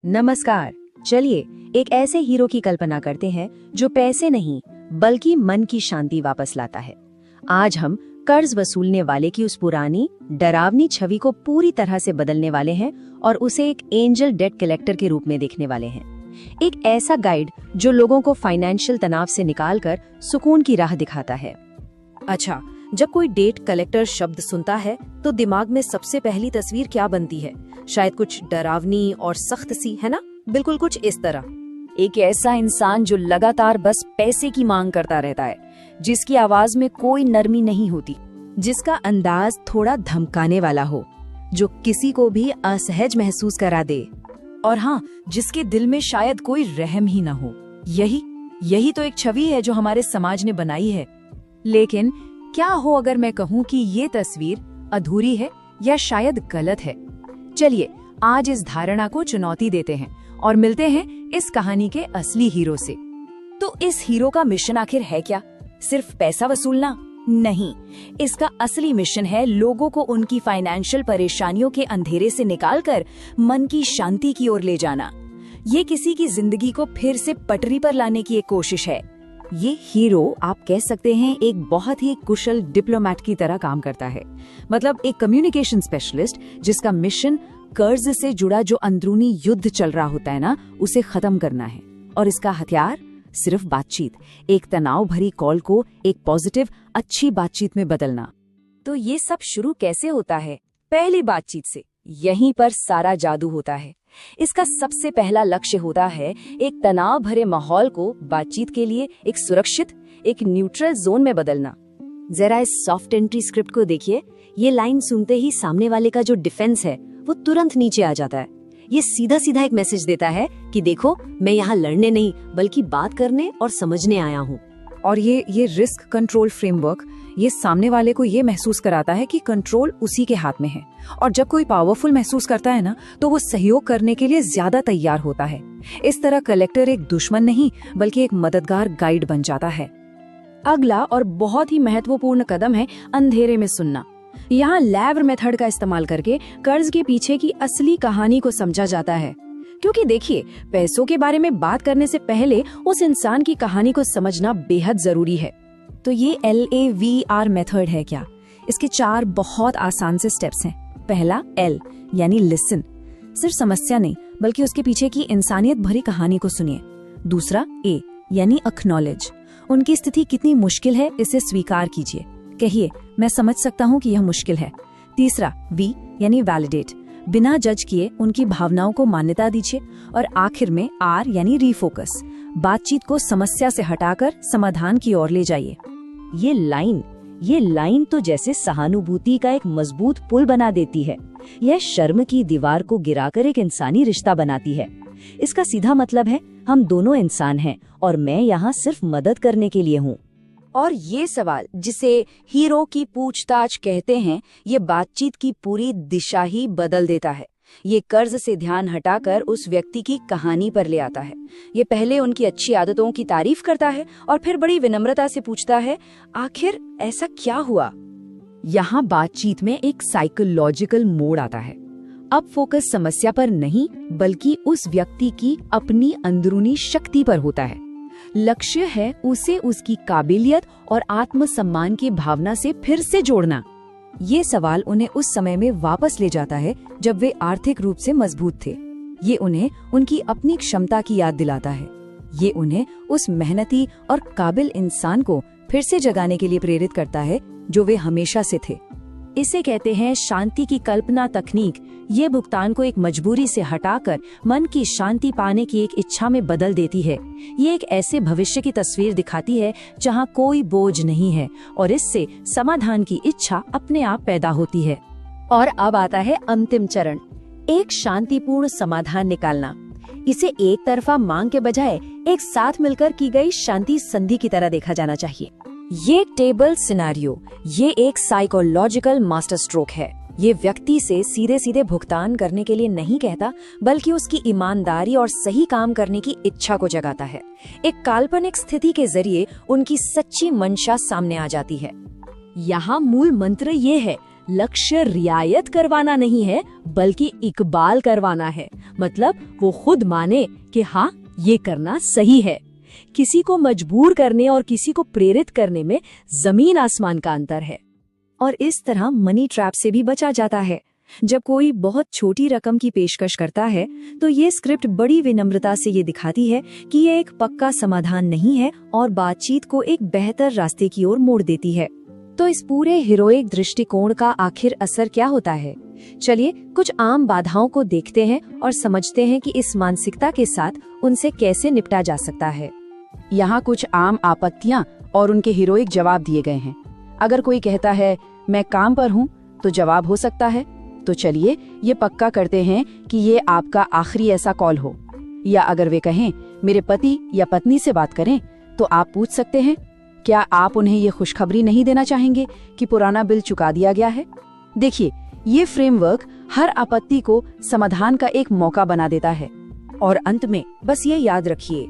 नमस्कार। चलिए एक ऐसे हीरो की कल्पना करते हैं जो पैसे नहीं बल्कि मन की शांति वापस लाता है। आज हम कर्ज वसूलने वाले की उस पुरानी डरावनी छवि को पूरी तरह से बदलने वाले हैं और उसे एक एंजल डेट कलेक्टर के रूप में देखने वाले हैं। एक ऐसा गाइड जो लोगों को फाइनेंशियल तनाव से निकालकर सुकून की राह दिखाता है। अच्छा, जब कोई डेट कलेक्टर शब्द सुनता है तो दिमाग में सबसे पहली तस्वीर क्या बनती है? शायद कुछ डरावनी और सख्त सी, है ना? बिल्कुल कुछ इस तरह। एक ऐसा इंसान जो लगातार बस पैसे की मांग करता रहता है, जिसकी आवाज में कोई नरमी नहीं होती, जिसका अंदाज थोड़ा धमकाने वाला हो, जो किसी को भी असहज महसूस करा दे, और हाँ, जिसके दिल में शायद कोई रहम ही ना हो। यही तो एक छवि है जो हमारे समाज ने बनाई है। लेकिन क्या हो अगर मैं कहूँ कि ये तस्वीर अधूरी है या शायद गलत है? चलिए आज इस धारणा को चुनौती देते हैं और मिलते हैं इस कहानी के असली हीरो से। तो इस हीरो का मिशन आखिर है क्या? सिर्फ पैसा वसूलना? नहीं, इसका असली मिशन है लोगों को उनकी फाइनेंशियल परेशानियों के अंधेरे से निकालकर मन की शांति की ओर ले जाना। ये किसी की जिंदगी को फिर से पटरी पर लाने की एक कोशिश है। ये हीरो आप कह सकते हैं एक बहुत ही कुशल डिप्लोमेट की तरह काम करता है, मतलब एक कम्युनिकेशन स्पेशलिस्ट जिसका मिशन कर्ज से जुड़ा जो अंदरूनी युद्ध चल रहा होता है ना, उसे खत्म करना है। और इसका हथियार सिर्फ बातचीत, एक तनाव भरी कॉल को एक पॉजिटिव अच्छी बातचीत में बदलना। तो ये सब शुरू कैसे होता है? पहली बातचीत से। यहीं पर सारा जादू होता है। इसका सबसे पहला लक्ष्य होता है एक तनाव भरे माहौल को बातचीत के लिए एक सुरक्षित, एक न्यूट्रल जोन में बदलना। जरा इस सॉफ्ट एंट्री स्क्रिप्ट को देखिए। ये लाइन सुनते ही सामने वाले का जो डिफेंस है वो तुरंत नीचे आ जाता है। ये सीधा सीधा एक मैसेज देता है कि देखो, मैं यहाँ लड़ने नहीं बल्कि बात करने और समझने आया हूँ। और ये रिस्क कंट्रोल फ्रेमवर्क ये सामने वाले को ये महसूस कराता है कि कंट्रोल उसी के हाथ में है। और जब कोई पावरफुल महसूस करता है ना, तो वो सहयोग करने के लिए ज्यादा तैयार होता है। इस तरह कलेक्टर एक दुश्मन नहीं बल्कि एक मददगार गाइड बन जाता है। अगला और बहुत ही महत्वपूर्ण कदम है अंधेरे में सुनना। यहाँ लैवर मेथड का इस्तेमाल करके कर्ज के पीछे की असली कहानी को समझा जाता है। क्योंकि देखिए, पैसों के बारे में बात करने से पहले उस इंसान की कहानी को समझना बेहद जरूरी है। तो ये LAVR मेथड है क्या? इसके 4 बहुत आसान से स्टेप्स हैं। पहला L यानी लिसन, सिर्फ समस्या नहीं बल्कि उसके पीछे की इंसानियत भरी कहानी को सुनिए। दूसरा A यानी एक्नॉलेज, उनकी स्थिति कितनी मुश्किल है इसे स्वीकार कीजिए। कहिए, मैं समझ सकता हूँ कि यह मुश्किल है। तीसरा V यानी वैलिडेट, बिना जज किए उनकी भावनाओं को मान्यता दीजिए। और आखिर में R यानी रीफोकस, बातचीत को समस्या से हटाकर समाधान की ओर ले जाइए। ये लाइन तो जैसे सहानुभूति का एक मजबूत पुल बना देती है। यह शर्म की दीवार को गिराकर एक इंसानी रिश्ता बनाती है। इसका सीधा मतलब है, हम दोनों इंसान हैं और मैं यहाँ सिर्फ मदद करने के लिए हूँ। और ये सवाल जिसे हीरो की पूछताछ कहते हैं, ये बातचीत की पूरी दिशा ही बदल देता है। ये कर्ज से ध्यान हटाकर उस व्यक्ति की कहानी पर ले आता है। ये पहले उनकी अच्छी आदतों की तारीफ करता है और फिर बड़ी विनम्रता से पूछता है, आखिर ऐसा क्या हुआ? यहाँ बातचीत में एक साइकोलॉजिकल मोड़ आता है। अब फोकस समस्या पर नहीं बल्कि उस व्यक्ति की अपनी अंदरूनी शक्ति पर होता है। लक्ष्य है उसे उसकी काबिलियत और आत्मसम्मान की भावना से फिर से जोड़ना। ये सवाल उन्हें उस समय में वापस ले जाता है जब वे आर्थिक रूप से मजबूत थे। ये उन्हें उनकी अपनी क्षमता की याद दिलाता है। ये उन्हें उस मेहनती और काबिल इंसान को फिर से जगाने के लिए प्रेरित करता है जो वे हमेशा से थे। इसे कहते हैं शांति की कल्पना तकनीक। ये भुगतान को एक मजबूरी से हटाकर मन की शांति पाने की एक इच्छा में बदल देती है। ये एक ऐसे भविष्य की तस्वीर दिखाती है जहां कोई बोझ नहीं है और इससे समाधान की इच्छा अपने आप पैदा होती है। और अब आता है अंतिम चरण, एक शांतिपूर्ण समाधान निकालना। इसे एक तरफा मांग के बजाय एक साथ मिलकर की गई शांति संधि की तरह देखा जाना चाहिए। ये टेबल सिनेरियो, ये एक साइकोलॉजिकल मास्टर स्ट्रोक है। ये व्यक्ति से सीधे सीधे भुगतान करने के लिए नहीं कहता बल्कि उसकी ईमानदारी और सही काम करने की इच्छा को जगाता है। एक काल्पनिक स्थिति के जरिए उनकी सच्ची मंशा सामने आ जाती है। यहाँ मूल मंत्र ये है, लक्ष्य रियायत करवाना नहीं है बल्कि इकबाल करवाना है। मतलब वो खुद माने कि हाँ ये करना सही है। किसी को मजबूर करने और किसी को प्रेरित करने में जमीन आसमान का अंतर है। और इस तरह मनी ट्रैप से भी बचा जाता है। जब कोई बहुत छोटी रकम की पेशकश करता है तो ये स्क्रिप्ट बड़ी विनम्रता से ये दिखाती है कि ये एक पक्का समाधान नहीं है और बातचीत को एक बेहतर रास्ते की ओर मोड़ देती है। तो इस पूरे हीरोइक दृष्टिकोण का आखिर असर क्या होता है? चलिए कुछ आम बाधाओं को देखते हैं और समझते हैं कि इस मानसिकता के साथ उनसे कैसे निपटा जा सकता है। यहाँ कुछ आम आपत्तियाँ और उनके हीरोइक जवाब दिए गए हैं। अगर कोई कहता है मैं काम पर हूँ तो जवाब हो सकता है, तो चलिए ये पक्का करते हैं कि ये आपका आखिरी ऐसा कॉल हो। या अगर वे कहें मेरे पति या पत्नी से बात करें, तो आप पूछ सकते हैं क्या आप उन्हें ये खुशखबरी नहीं देना चाहेंगे कि पुराना बिल चुका दिया गया है। देखिए ये फ्रेमवर्क हर आपत्ति को समाधान का एक मौका बना देता है। और अंत में बस ये याद रखिए,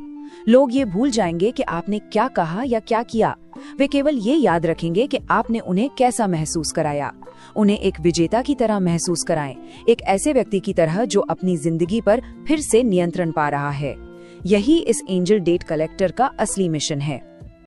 लोग ये भूल जाएंगे कि आपने क्या कहा या क्या किया। वे केवल ये याद रखेंगे कि आपने उन्हें कैसा महसूस कराया। उन्हें एक विजेता की तरह महसूस कराएं, एक ऐसे व्यक्ति की तरह जो अपनी जिंदगी पर फिर से नियंत्रण पा रहा है। यही इस एंजल डेट कलेक्टर का असली मिशन है।